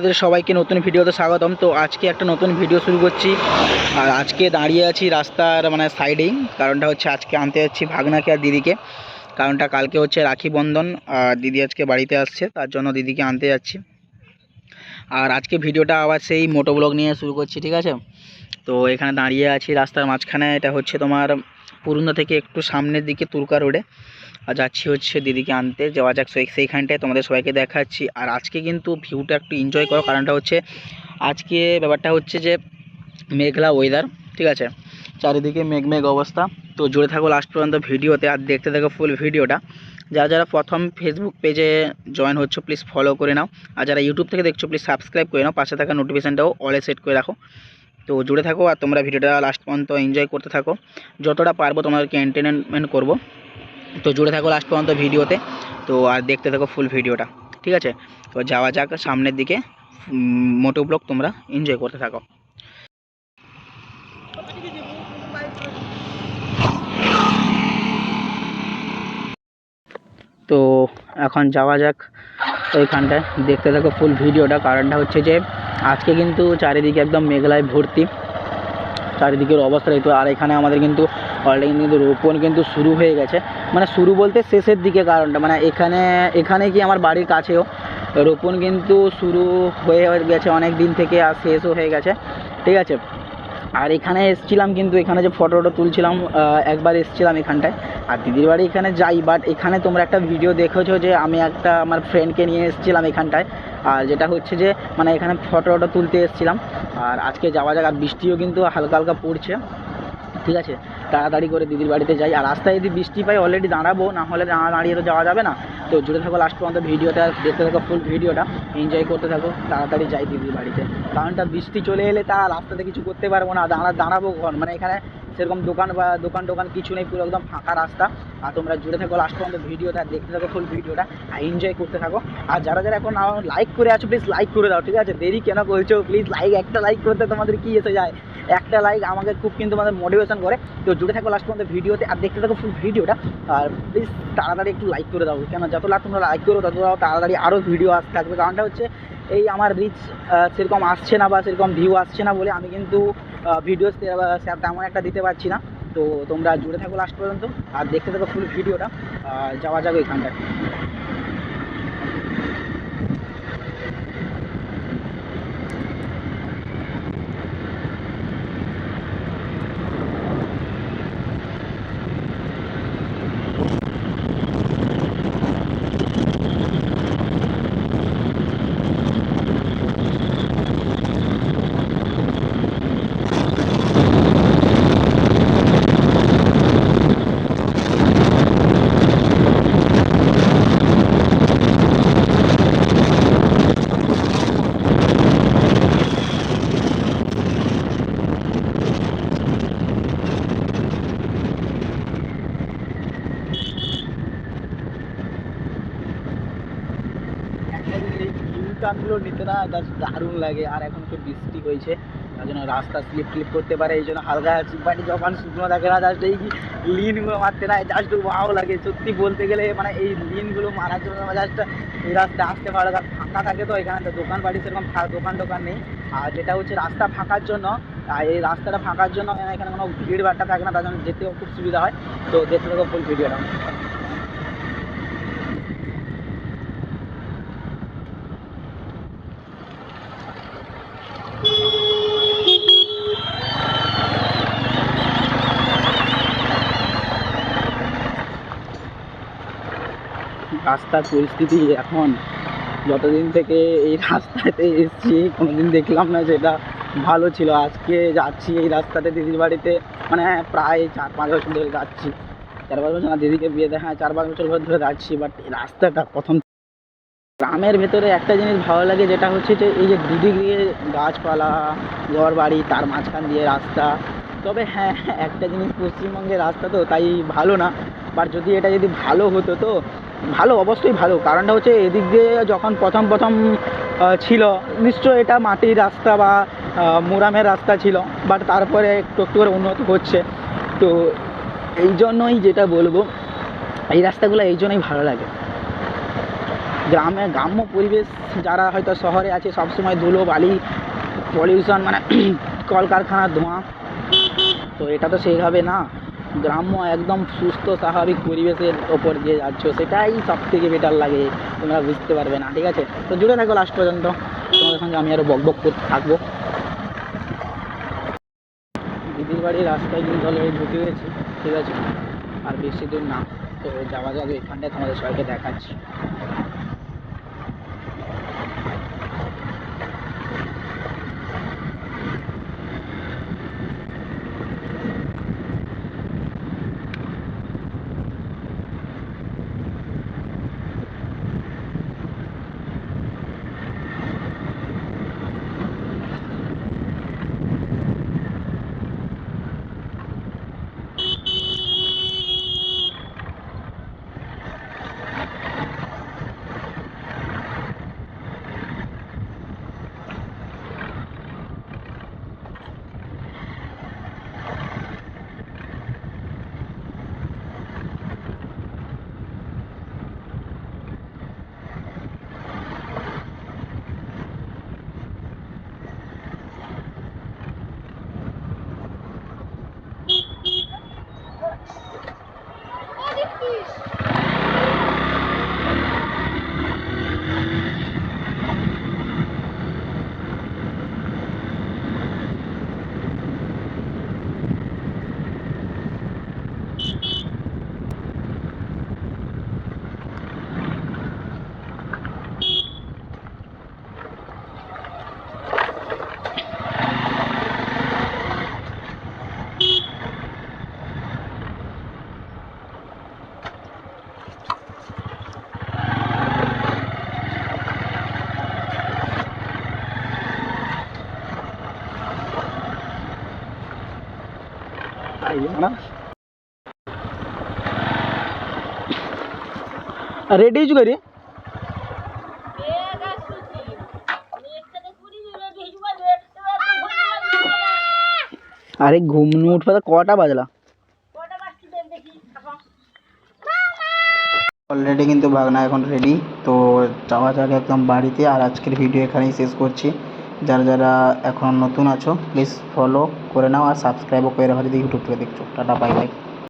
আপনাদের সবাইকে নতুন ভিডিওতে স্বাগতম। তো আজকে একটা নতুন ভিডিও শুরু করছি। আর আজকে দাঁড়িয়ে আছি রাস্তার সাইডেই। কারণটা হচ্ছে আজকে আনতে যাচ্ছি ভাগনাকে আর দিদিকে। কারণটা কালকে হচ্ছে রাখি বন্ধন, আর দিদি আজকে বাড়িতে আসছে, তার জন্য দিদিকে আনতে যাচ্ছি। আর আজকে ভিডিওটা আবার সেই মোটো ব্লগ নিয়ে শুরু করছি, ঠিক আছে? তো এখানে দাঁড়িয়ে আছি রাস্তার মাঝখানে। এটা হচ্ছে তোমার পুরুন্দা থেকে একটু সামনের দিকে তুরকা রোডে। আর যাচ্ছি হচ্ছে দিদিকে আনতে। যাওয়া যাক সেইখানটায় তোমাদের সবাইকে দেখাচ্ছি। আর আজকে কিন্তু ভিউটা একটু এনজয় করো, কারণটা হচ্ছে আজকে ব্যাপারটা হচ্ছে যে মেঘলা ওয়েদার, ঠিক আছে? চারিদিকে মেঘ অবস্থা। তো জুড়ে থাকো লাস্ট পর্যন্ত ভিডিওতে আর দেখতে থাকো ফুল ভিডিওটা। যারা যারা প্রথম ফেসবুক পেজে জয়েন হচ্ছে প্লিজ ফলো করে নাও, আর যারা ইউটিউব থেকে দেখছো প্লিজ সাবস্ক্রাইব করে নাও, পাশে থাকা নোটিফিকেশানটাও অলে সেট করে রাখো। তো জুড়ে থাকো আর তোমরা ভিডিওটা লাস্ট পর্যন্ত এনজয় করতে থাকো। যতটা পারবো তোমাদেরকে এন্টারটেনমেন্ট করবো। তো জুড়ে থাকো লাস্ট পর্যন্ত ভিডিওতে। তো আর দেখতে থাকো ফুল ভিডিওটা, ঠিক আছে? তো যাওয়া যাক সামনের দিকে। মোটো ব্লগ তোমরা এনজয় করতে থাকো। তো এখন যাওয়া যাক ওইখানটায়, দেখতে থাকো ফুল ভিডিওটা। কারণটা হচ্ছে যে আজকে কিন্তু চারিদিকে একদম মেঘলায় ভর্তি, চারিদিকের অবস্থা দেখতে। আর এখানে আমাদের কিন্তু অলরেডি কিন্তু রোপণ কিন্তু শুরু হয়ে গেছে, শুরু বলতে শেষের দিকে। কারণটা এখানে কি আমার বাড়ির কাছেও রোপণ কিন্তু শুরু হয়ে গেছে অনেক দিন থেকে, আর শেষও হয়ে গেছে, ঠিক আছে? আর এখানে এসেছিলাম, কিন্তু এখানে যে ফটোটা তুলছিলাম, একবার এসেছিলাম এখানটায়। আর দিদির বাড়ি এখানে যাই, বাট এখানে তোমরা একটা ভিডিও দেখেছো যে আমি একটা আমার ফ্রেন্ডকে নিয়ে এসেছিলাম এখানটায়। আর যেটা হচ্ছে যে এখানে ফটোটা তুলতে এসেছিলাম। আর আজকে যাওয়া যাক। আর বৃষ্টিও কিন্তু হালকা হালকা পড়ছে, ঠিক আছে? তাড়াতাড়ি করে দিদির বাড়িতে যাই। আর রাস্তায় যদি বৃষ্টি পাই অলরেডি দাঁড়াবো, না হলে দাঁড়িয়ে তো যাওয়া যাবে না। তো জুড়ে থাকো লাস্ট পর্যন্ত ভিডিওটা, দেখতে থাকো ফুল ভিডিওটা, এনজয় করতে থাকো। তাড়াতাড়ি যাই দিদির বাড়িতে, কারণটা বৃষ্টি চলে এলে তা রাস্তাতে কিছু করতে পারবো না, দাঁড়াবো কখন? এখানে সেরকম দোকান কিছু নেই, পুরো একদম ফাঁকা রাস্তা। আর তোমরা জুড়ে থাকো লাস্ট পর্যন্ত ভিডিওটা, দেখতে থাকো ফুল ভিডিওটা, আর এনজয় করতে থাকো। আর যারা যারা এখন লাইক করে আছো প্লিজ লাইক করে দাও, ঠিক আছে? দেরি কেন করছো? প্লিজ একটা লাইক করতে তোমাদের কি এসে যায়? একটা লাইক আমাকে খুব কিন্তু মোটিভেশন করে। তো জুড়ে থাকো লাস্ট পর্যন্ত ভিডিওতে, আর দেখতে থাকো ফুল ভিডিওটা। আর প্লিজ তাড়াতাড়ি একটু লাইক করে দাও, কেন যত তোমরা লাইক করো তত তাড়াতাড়ি আরও ভিডিও আসতে থাকবে। কারণটা হচ্ছে এই আমার রিচ সেরকম আসছে না, বা সেরকম ভিউ আসছে না বলে আমি কিন্তু ভিডিও তেমন একটা দিতে পারছি না। তো তোমরা জুড়ে থাকো লাস্ট পর্যন্ত, আর দেখতে থাকো ফুল ভিডিওটা। যাওয়া যাবে এখানটায়। গানগুলো নিতে না জাস্ট দারুণ লাগে। আর এখন তো বৃষ্টি হয়েছে, তার জন্য রাস্তা স্লিপ করতে পারে, এই জন্য হালকা চিপাটি যখন শুকনো থাকে না, জাস্ট এই লিনগুলো মারতে না জাস্ট ভালো লাগে। সত্যি বলতে গেলে এই লিনগুলো মারার জন্য জাস্ট এই রাস্তায় আসতে ভালো লাগে। ফাঁকা থাকে তো এখানে, তো দোকান বাড়ি সেরকম দোকান নেই। আর যেটা হচ্ছে রাস্তা ফাঁকার জন্য, এই রাস্তাটা ফাঁকার জন্য এখানে কোনো ভিড় ভাড়টা থাকে না, তার জন্য যেতেও খুব সুবিধা হয়। তো দেখতে থাকো ফুল ভিডিওটা। রাস্তার পরিস্থিতি এখন, যতদিন থেকে এই রাস্তাতে এসেছি কোনোদিন দেখলাম না যেটা ভালো ছিল। আজকে যাচ্ছি এই রাস্তাতে দিদির বাড়িতে, প্রায় 4-5 বছর ধরে যাচ্ছি। 4-5 বছর না, দিদিকে বিয়ে দেয়, হ্যাঁ 4-5 বছর ধরে যাচ্ছি। বাট এই রাস্তাটা প্রথম, গ্রামের ভেতরে একটা জিনিস ভালো লাগে, যেটা হচ্ছে যে এই যে দুদিকে গাছপালা, ঘর বাড়ি, তার মাঝখান দিয়ে রাস্তা। তবে হ্যাঁ, একটা জিনিস, পশ্চিমবঙ্গের রাস্তা তো তাই ভালো না। বাট এটা যদি ভালো হতো তো ভালো, অবশ্যই ভালো। কারণটা হচ্ছে এদিক দিয়ে যখন প্রথম ছিল, নিশ্চয় এটা মাটির রাস্তা বা মোরামের রাস্তা ছিল, বাট তারপরে একটু করে উন্নত হচ্ছে। তো এই জন্যই যেটা বলবো, এই রাস্তাগুলো এই জন্যই ভালো লাগে। গ্রাম্য পরিবেশ যারা হয়তো শহরে আছে সবসময় ধুলো বালি পলিউশন মানে কলকারখানার ধোঁয়া, তো এটা তো সেইভাবে না, গ্রাম্য একদম সুস্থ স্বাভাবিক পরিবেশের ওপর যে যাচ্ছ সেটাই সব থেকে বেটার লাগে, তোমরা বুঝতে পারবে না। ঠিক আছে, তো জুড়ে থাকো লাস্ট পর্যন্ত, তোমাদের সঙ্গে আমি আরও বক করতে থাকবো। দিদির বাড়ির রাস্তায় কিন্তু অলরেডি ঢুকে গেছি। ঠিক আছে, আর বেশি দূর না, তো যাওয়া যাবে, এখানটায় তোমাদের সবাইকে দেখাচ্ছি। रेडी जो करिए अरे घूमने उठ पा कटा बजला অলরেডি কিন্তু ভাগনা এখন রেডি, তো যাওয়া যাক একদম বাড়িতে। আর আজকের ভিডিও এখানেই শেষ করছি। যারা যারা এখন নতুন আছো প্লিজ ফলো করে নাও আর সাবস্ক্রাইবও করে রাখো যদি ইউটিউব থেকে দেখছো। Tata bye bye.